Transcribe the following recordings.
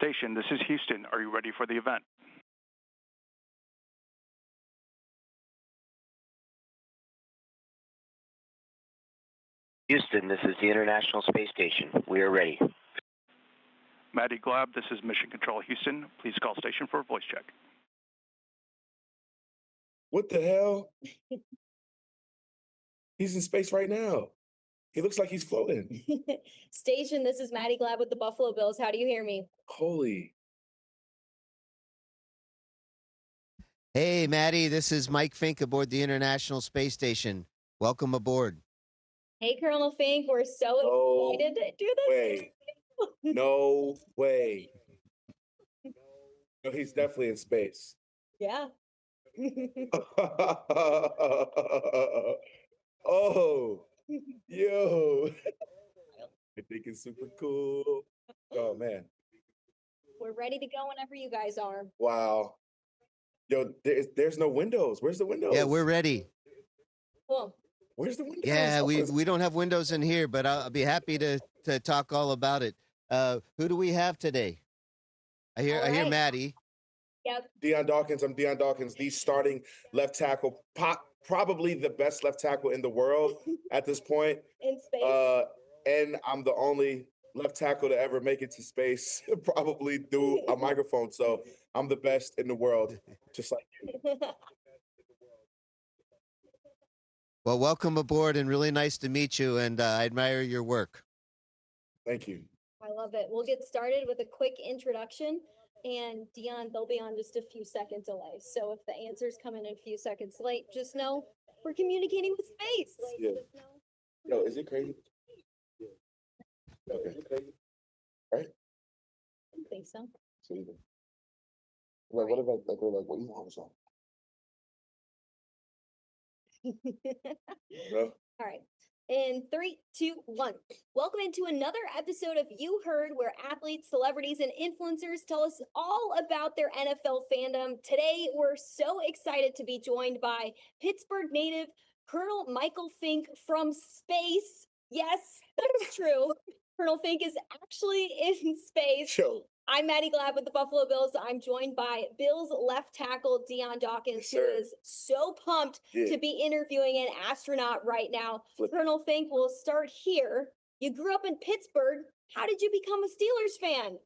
station. This is Houston. Are you ready for the event? Houston, this is the International Space Station. We are ready. Maddie Glab, this is Mission Control Houston. Please call station for a voice check. What the hell? He's in space right now. He looks like he's floating. Station, this is Maddie Glab with the Buffalo Bills. How do you hear me? Holy. Hey, Maddie, this is Mike Fink aboard the International Space Station. Welcome aboard. Hey, Colonel Fink, we're so excited to do this. Way. No way. No, he's definitely in space. Yeah. Oh, yo. I think it's super cool. Oh, man. We're ready to go whenever you guys are. Wow. Yo, there's no windows. Where's the windows? Yeah, we're ready. Cool. Where's the windows? Yeah, we don't have windows in here, but I'll be happy to talk all about it. Who do we have today? I hear Maddie. Yep. Deion Dawkins. I'm Deion Dawkins, the starting left tackle, probably the best left tackle in the world at this point. In space. And I'm the only left tackle to ever make it to space, probably through a microphone. So I'm the best in the world, just like you. Well, welcome aboard and really nice to meet you. And I admire your work. Thank you. I love it. We'll get started with a quick introduction. And Deion, they'll be on just a few second delay. So if the answers come in a few seconds late, just know we're communicating with space. Yeah. Yo, is it crazy? Okay. Right? I don't think so. Like, what if I go like, what do you want or something? All right. In 3, 2, 1. Welcome into another episode of You Heard, where athletes, celebrities, and influencers tell us all about their NFL fandom. Today, we're so excited to be joined by Pittsburgh native Colonel Michael Fink from space. Yes, that's true. Colonel Fink is actually in space. Sure. I'm Maddie Glab with the Buffalo Bills. I'm joined by Bills left tackle Deion Dawkins, who is so pumped to be interviewing an astronaut right now. Colonel Fink, we'll start here. You grew up in Pittsburgh. How did you become a Steelers fan?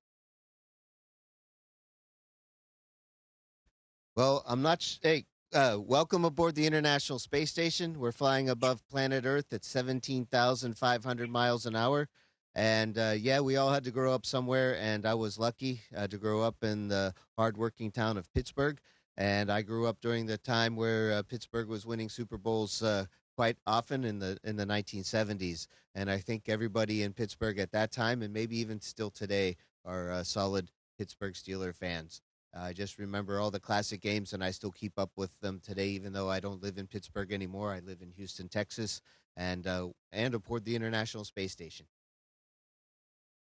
Well, I'm not. Hey, welcome aboard the International Space Station. We're flying above planet Earth at 17,500 miles an hour. And yeah, we all had to grow up somewhere, and I was lucky to grow up in the hardworking town of Pittsburgh. And I grew up during the time where Pittsburgh was winning Super Bowls quite often in the 1970s. And I think everybody in Pittsburgh at that time, and maybe even still today, are solid Pittsburgh Steeler fans. I just remember all the classic games, and I still keep up with them today, even though I don't live in Pittsburgh anymore. I live in Houston, Texas, and aboard the International Space Station.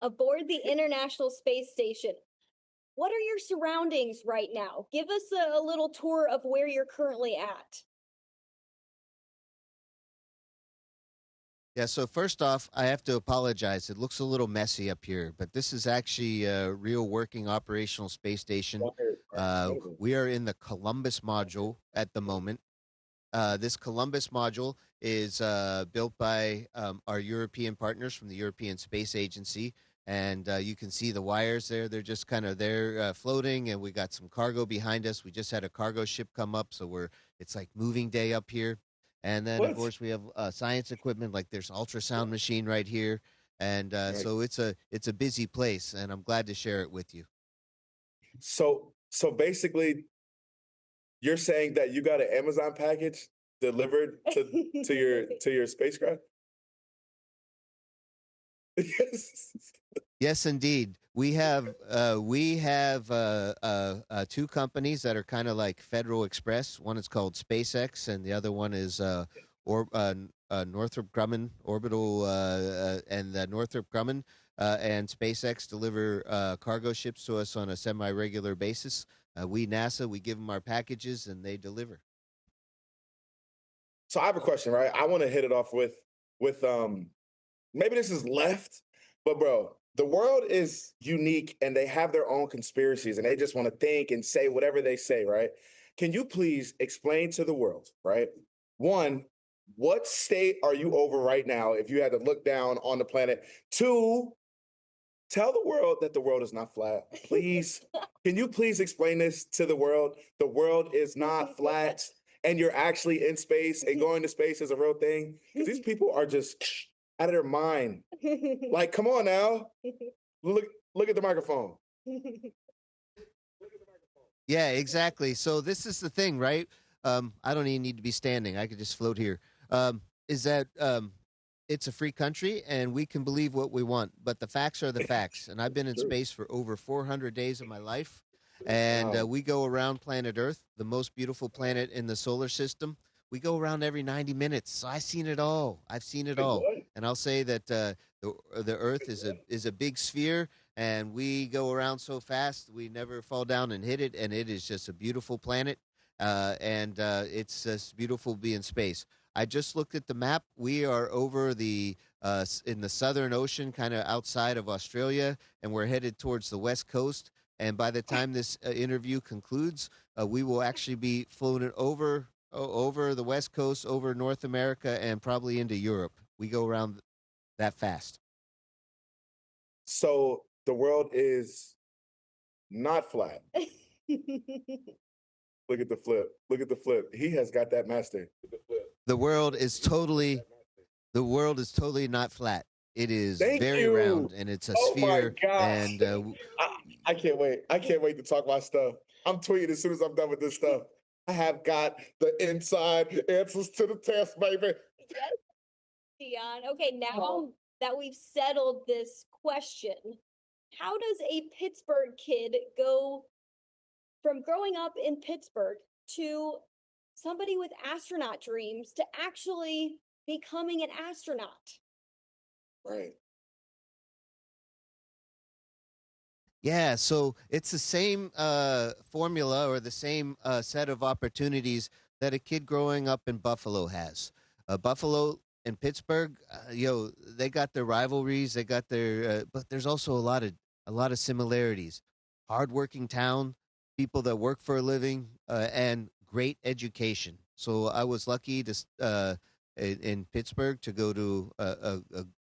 Aboard the International Space Station. What are your surroundings right now? Give us a little tour of where you're currently at. Yeah, so first off, I have to apologize. It looks a little messy up here, but this is actually a real working operational space station. We are in the Columbus module at the moment. This Columbus module is built by our European partners from the European Space Agency. And you can see the wires there. They're just kind of there floating, and we got some cargo behind us. We just had a cargo ship come up, so it's like moving day up here. And then, of course, we have science equipment, like there's an ultrasound machine right here. And so it's a busy place, and I'm glad to share it with you. So basically, you're saying that you got an Amazon package delivered to your spacecraft? Yes, indeed. We have two companies that are kind of like Federal Express. One is called SpaceX, and the other one is Northrop Grumman Orbital, and Northrop Grumman and SpaceX deliver cargo ships to us on a semi-regular basis. NASA, we give them our packages, and they deliver. So I have a question, right? I want to hit it off with maybe this is left, but bro, the world is unique and they have their own conspiracies and they just want to think and say whatever they say, right? Can you please explain to the world, right? One, what state are you over right now if you had to look down on the planet? Two, tell the world that the world is not flat. Please. Can you please explain this to the world? The world is not flat and you're actually in space and going to space is a real thing. Because these people are just out of their mind. Like, come on now. Look at the microphone. Yeah, exactly. So this is the thing, right? I don't even need to be standing. I could just float here. Is that it's a free country and we can believe what we want, but the facts are the facts. And I've been in True. space for over 400 days of my life. And Wow. we go around planet Earth, the most beautiful planet in the solar system. We go around every 90 minutes. So I've seen it all. I've seen it Wait, all. what? And I'll say that the Earth is a big sphere, and we go around so fast we never fall down and hit it. And it is just a beautiful planet, and it's just beautiful to be in space. I just looked at the map. We are over in the Southern Ocean, kind of outside of Australia, and we're headed towards the West Coast. And by the time this interview concludes, we will actually be floating over the West Coast, over North America, and probably into Europe. We go around that fast. So the world is not flat. Look at the flip. Look at the flip. He has got that master. The world is totally not flat. It is Thank very you. round, and it's a Oh my sphere. gosh. And I can't wait. I can't wait to talk my stuff. I'm tweeting as soon as I'm done with this stuff. I have got the inside answers to the test, baby. Yes, Dion. Okay, now that we've settled this question, how does a Pittsburgh kid go from growing up in Pittsburgh to somebody with astronaut dreams to actually becoming an astronaut? Right. yeah, so it's the same formula or the same set of opportunities that a kid growing up in Buffalo has. Buffalo and Pittsburgh, they got their rivalries, they got their, but there's also a lot of similarities. Hardworking town, people that work for a living, and great education. So I was lucky in Pittsburgh to go to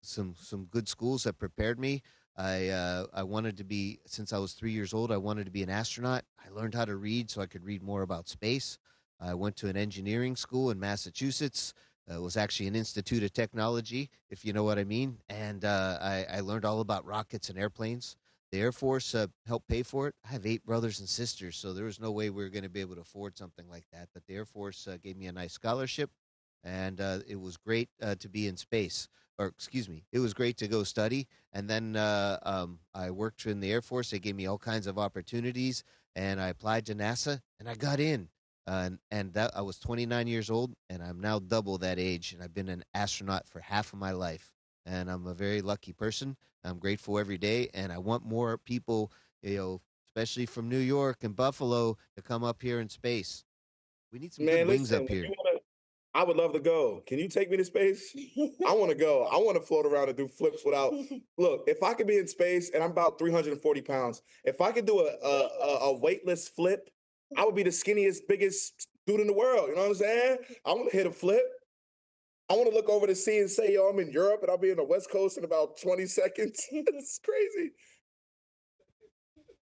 some good schools that prepared me. I wanted to be, since I was 3 years old, I wanted to be an astronaut. I learned how to read so I could read more about space. I went to an engineering school in Massachusetts. It was actually an institute of technology, if you know what I mean. And I learned all about rockets and airplanes. The Air Force helped pay for it. I have 8 brothers and sisters, so there was no way we were going to be able to afford something like that. But the Air Force gave me a nice scholarship, and it was great to be in space. Or, excuse me, it was great to go study. And then I worked in the Air Force. They gave me all kinds of opportunities, and I applied to NASA, and I got in. And that I was 29 years old, and I'm now double that age, and I've been an astronaut for half of my life. And I'm a very lucky person. I'm grateful every day, and I want more people, especially from New York and Buffalo, to come up here in space. We need some good Man, wings listen, up here. I would love to go. Can you take me to space? I want to go. I want to float around and do flips without. Look, if I could be in space and I'm about 340 pounds, if I could do a weightless flip, I would be the skinniest, biggest dude in the world. You know what I'm saying? I want to hit a flip. I want to look over the sea and say, yo, I'm in Europe and I'll be in the West Coast in about 20 seconds. It's crazy.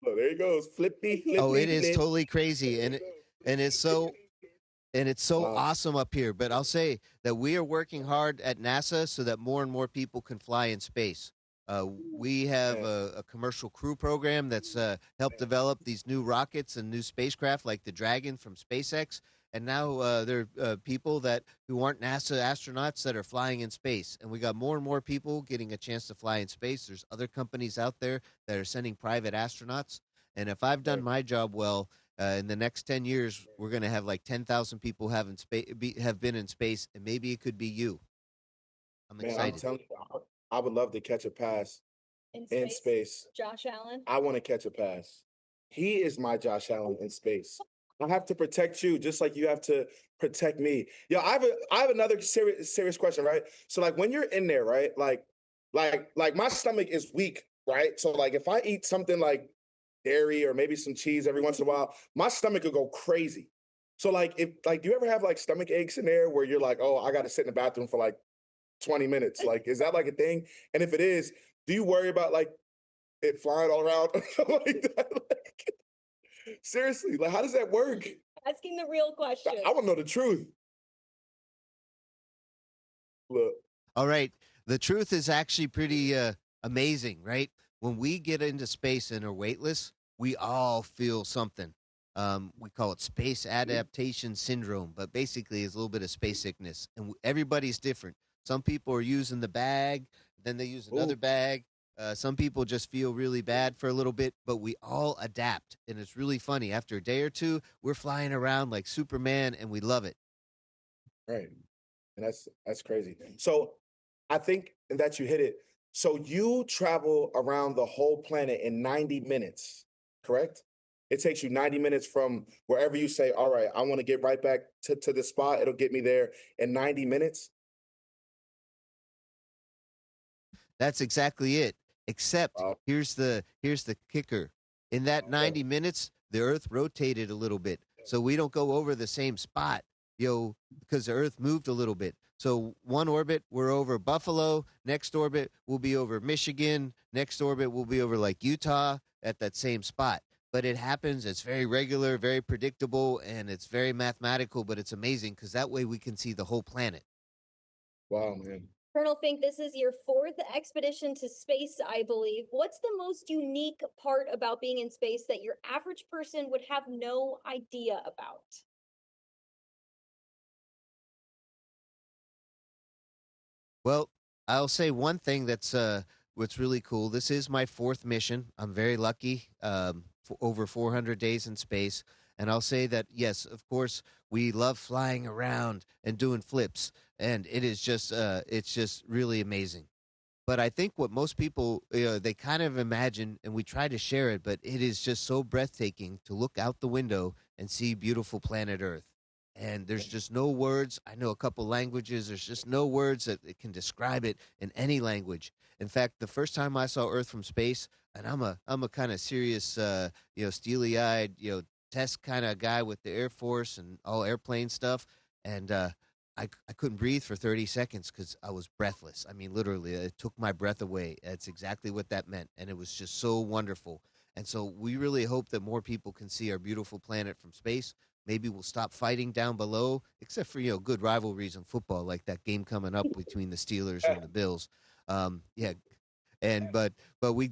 Oh, there he goes. Flippy, flippy, Oh, it is flip. totally crazy, and it's so Wow. awesome up here. But I'll say that we are working hard at NASA so that more and more people can fly in space. We have Man. a commercial crew program that's helped develop these new rockets and new spacecraft like the Dragon from SpaceX. And now there are people who aren't NASA astronauts that are flying in space. And we got more and more people getting a chance to fly in space. There's other companies out there that are sending private astronauts. And if I've done my job well, in the next 10 years, we're going to have like 10,000 people have been in space, and maybe it could be you. I'm Man, I'm excited. telling you, I would love to catch a pass in space. Josh Allen. I want to catch a pass. He is my Josh Allen in space. I have to protect you just like you have to protect me. Yo, I have another serious question, right? So like when you're in there, right? Like my stomach is weak right? So like if I eat something like dairy or maybe some cheese every once in a while, my stomach will go crazy. So like if like do you ever have like stomach aches in there where you're like, oh, I gotta sit in the bathroom for like 20 minutes? Like, is that like a thing? And if it is, do you worry about like it flying all around like that? Like, seriously, like how does that work? Asking the real I, questions. I want to know the truth. Look, All right. The truth is actually pretty amazing, right? When we get into space and are weightless, we all feel something. We call it space adaptation syndrome, but basically it's a little bit of space sickness. And everybody's different. Some people are using the bag, then they use ooh, another bag. Some people just feel really bad for a little bit, but we all adapt. And it's really funny. After a day or two, we're flying around like Superman and we love it. right. And that's crazy. So I think that you hit it. So you travel around the whole planet in 90 minutes, correct? It takes you 90 minutes from wherever you say, all right, I want to get right back to the spot. It'll get me there in 90 minutes. That's exactly it. Except Wow. here's the kicker. In that Okay. 90 minutes, the Earth rotated a little bit. So we don't go over the same spot, because the Earth moved a little bit. So one orbit, we're over Buffalo. Next orbit, we'll be over Michigan. Next orbit, we'll be over like Utah at that same spot. But it happens. It's very regular, very predictable, and it's very mathematical, but it's amazing because that way we can see the whole planet. Wow, man. Colonel Fink, this is your fourth expedition to space, I believe. What's the most unique part about being in space that your average person would have no idea about? Well, I'll say one thing that's what's really cool. This is my fourth mission. I'm very lucky. For over 400 days in space, and I'll say that yes, of course, we love flying around and doing flips, and it's just really amazing. But I think what most people, they kind of imagine, and we try to share it, but it is just so breathtaking to look out the window and see beautiful planet Earth. And there's just no words. I know a couple languages. There's just no words that can describe it in any language. In fact, the first time I saw Earth from space, and I'm a kind of serious, steely eyed, test kind of guy with the Air Force and all airplane stuff. And I couldn't breathe for 30 seconds because I was breathless. I mean, literally, it took my breath away. That's exactly what that meant. And it was just so wonderful. And so we really hope that more people can see our beautiful planet from space. Maybe we'll stop fighting down below, except for, good rivalries in football, like that game coming up between the Steelers and the Bills. Yeah. And but we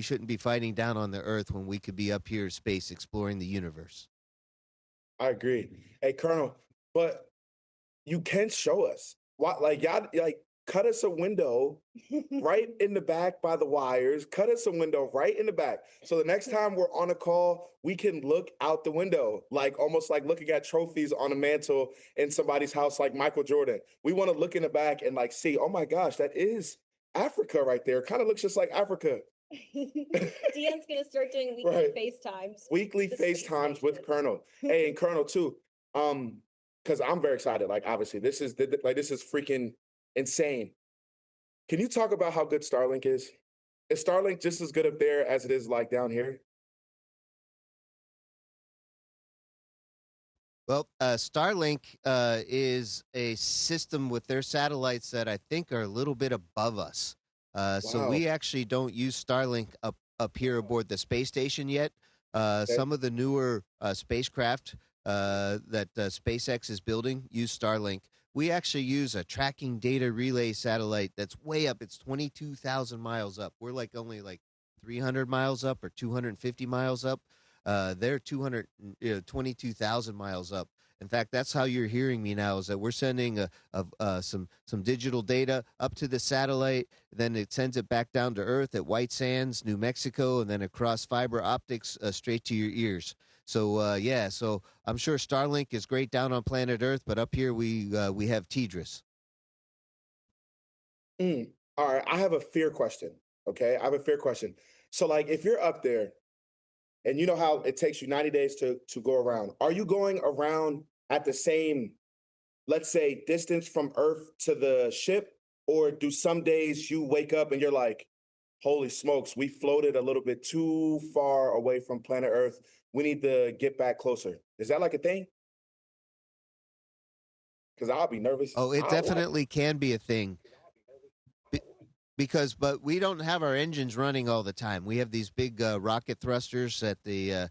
shouldn't be fighting down on the earth when we could be up here in space exploring the universe. I agree. Hey, Colonel, but you can show us what, like, y'all, like, cut us a window right in the back by the wires. Cut us a window right in the back. So the next time we're on a call, we can look out the window, like almost like looking at trophies on a mantle in somebody's house, like Michael Jordan. We want to look in the back and like see, oh my gosh, that is Africa right there. Kind of looks just like Africa. Deanne's gonna start doing weekly Right. FaceTimes. Weekly The space FaceTimes with station. Colonel. Hey, and Colonel too. Because I'm very excited. Like, obviously, this is freaking insane. Can you talk about how good Starlink is? Is Starlink just as good up there as it is like down here? Well, Starlink is a system with their satellites that I think are a little bit above us. So Wow. we actually don't use Starlink up here aboard the space station yet. Okay. Some of the newer spacecraft that SpaceX is building use Starlink. We actually use a tracking data relay satellite that's way up. It's 22,000 miles up. We're like only like 300 miles up or 250 miles up. They're 22,000 miles up. In fact, that's how you're hearing me now. Is that we're sending some digital data up to the satellite, then it sends it back down to Earth at White Sands, New Mexico, and then across fiber optics straight to your ears. So yeah, so I'm sure Starlink is great down on planet Earth, but up here we have TDRS. Mm. All right. I have a fear question. Okay. I have a fear question. So, like, if you're up there and you know how it takes you 90 days to go around, are you going around at the same, let's say, distance from Earth to the ship? Or do some days you wake up and you're like, holy smokes, we floated a little bit too far away from planet Earth. We need to get back closer. Is that like a thing? Because I'll be nervous. Oh, it definitely can be a thing. Be- because but we don't have our engines running all the time. We have these big rocket thrusters at the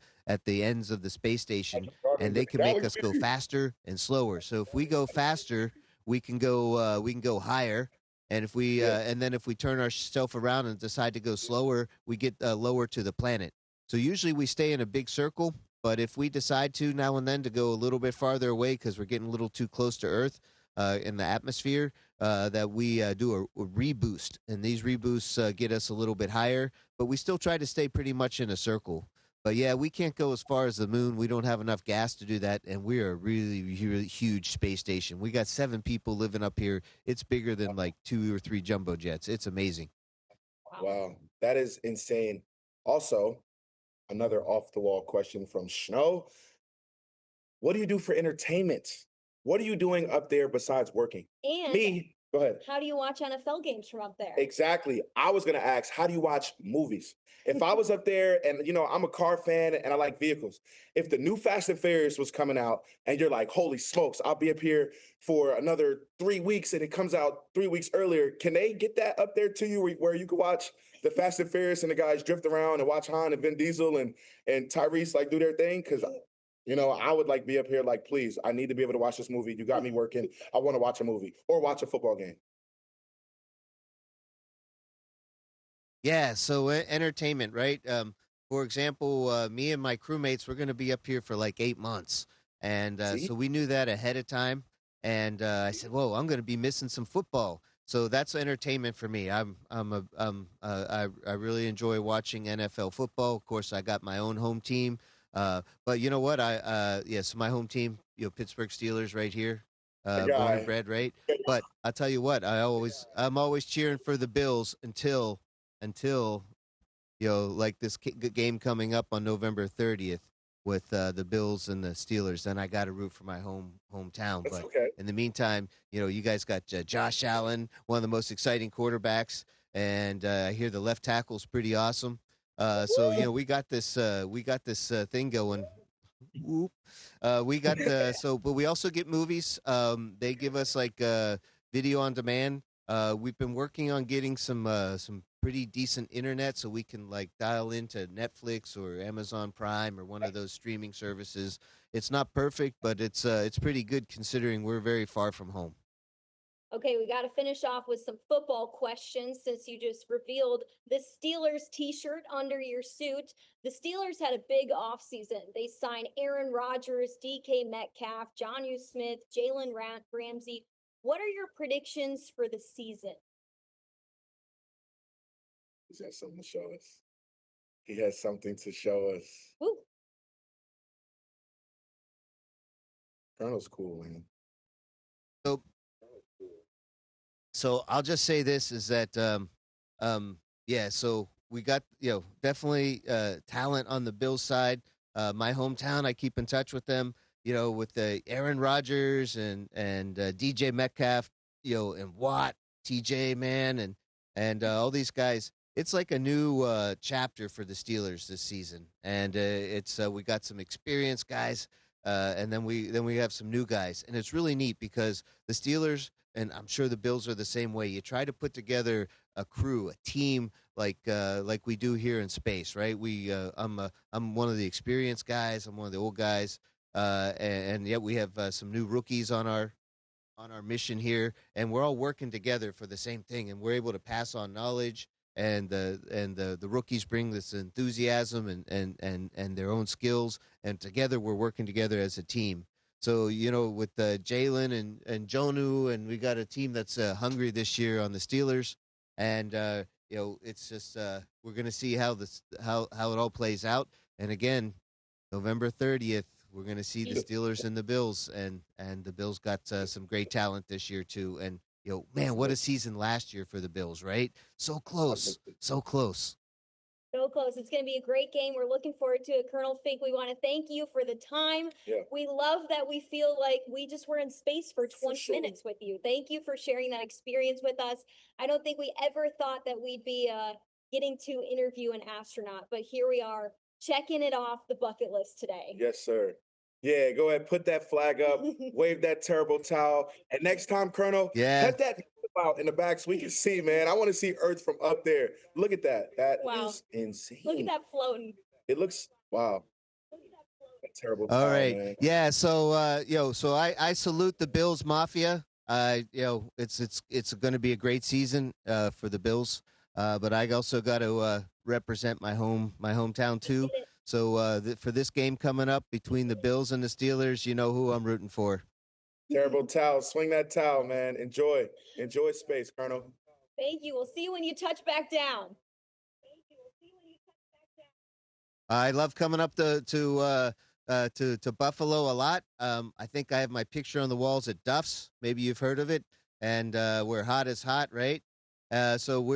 ends of the space station, and they can make us go faster and slower. So if we go faster, we can go higher. And if we Yeah. and then if we turn ourselves around and decide to go slower, we get lower to the planet. So usually we stay in a big circle. But if we decide to now and then to go a little bit farther away because we're getting a little too close to Earth in the atmosphere, that we do a reboost, and these reboosts get us a little bit higher, but we still try to stay pretty much in a circle. But yeah, we can't go as far as the moon. We don't have enough gas to do that, and we are a really, really huge space station. We got 7 people living up here. It's bigger than like 2 or 3 jumbo jets. It's amazing. Wow, that is insane. Also, another off the wall question from Snow. What do you do for entertainment? What are you doing up there besides working? And Me, go ahead. how do you watch NFL games from up there? Exactly. I was going to ask, how do you watch movies? If I was up there and, I'm a car fan and I like vehicles, if the new Fast and Furious was coming out and you're like, holy smokes, I'll be up here for another 3 weeks and it comes out 3 weeks earlier, can they get that up there to you where you can watch the Fast and Furious and the guys drift around and watch Han and Vin Diesel and Tyrese like do their thing? Because I would like be up here like, please, I need to be able to watch this movie. You got me working. I want to watch a movie or watch a football game. Yeah, so entertainment, right? For example, me and my crewmates, we're going to be up here for like 8 months, and See? so we knew that ahead of time. And I said, "Whoa, I'm going to be missing some football." So that's entertainment for me. I really enjoy watching NFL football. Of course, I got my own home team, but you know what? Yes, my home team, Pittsburgh Steelers, right here, The born and guy. bred, right? But I'll tell you what, I'm always cheering for the Bills until like this game coming up on November 30th with the Bills and the Steelers. Then I got to root for my hometown. That's But okay. in the meantime, you guys got Josh Allen, one of the most exciting quarterbacks, and I hear the left tackle's pretty awesome. So we got this thing going. Whoop. We got but we also get movies. They give us like video on demand. We've been working on getting some pretty decent internet so we can like dial into Netflix or Amazon Prime or one of those streaming services. It's not perfect, but it's pretty good considering we're very far from home. Okay, we got to finish off with some football questions since you just revealed the Steelers t-shirt under your suit. The Steelers had a big offseason. They signed Aaron Rodgers, DK Metcalf, Jonnu Smith, Ramsey. What are your predictions for the season? He's got something to show us. He has something to show us. Woo. Colonel's cool, man. So So I'll just say this is that yeah, so we got definitely talent on the Bills side. My hometown, I keep in touch with them. With the Aaron Rodgers and DJ Metcalf, and Watt, TJ man, and all these guys. It's like a new chapter for the Steelers this season, and it's we got some experienced guys, and then we have some new guys, and it's really neat because the Steelers, and I'm sure the Bills are the same way. You try to put together a crew, a team like we do here in space, right? I'm one of the experienced guys. I'm one of the old guys, and yet we have some new rookies on our mission here, and we're all working together for the same thing, and we're able to pass on knowledge. And the rookies bring this enthusiasm and their own skills, and together we're working together as a team. So with Jalen and Jonu, and we got a team that's hungry this year on the Steelers, and it's just we're gonna see how it all plays out. And again, November 30th, we're gonna see the Steelers and the Bills, and the Bills got some great talent this year too. And man, what a season last year for the Bills, right? So close, so close. So close. It's going to be a great game. We're looking forward to it. Colonel Fink, we want to thank you for the time. Yeah. We love that we feel like we just were in space for 20 sure. minutes with you. Thank you for sharing that experience with us. I don't think we ever thought that we'd be getting to interview an astronaut, but here we are checking it off the bucket list today. Yes, sir. Yeah, go ahead, put that flag up, wave that terrible towel, and next time, Colonel, Yeah. cut that out in the back so we can see, man. I want to see Earth from up there. Look at that. That Wow. is insane. Look at that floating. It looks, wow. That terrible All towel, right. man. Yeah. So, so I salute the Bills Mafia. It's going to be a great season for the Bills. But I also got to represent my hometown too. So for this game coming up between the Bills and the Steelers, you know who I'm rooting for. Terrible towel. Swing that towel, man. Enjoy space, Colonel. Thank you. We'll see you when you touch back down. I love coming up to Buffalo a lot. I think I have my picture on the walls at Duff's. Maybe you've heard of it. And we're hot as hot, right? So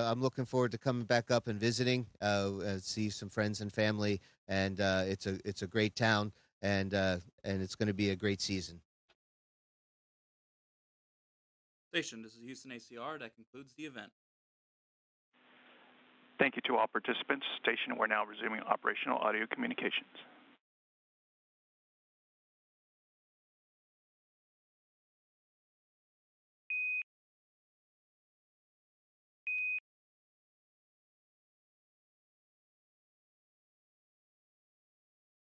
I'm looking forward to coming back up and visiting, see some friends and family, and it's a great town, and it's going to be a great season. Station, this is Houston ACR. That concludes the event. Thank you to all participants. Station, we're now resuming operational audio communications.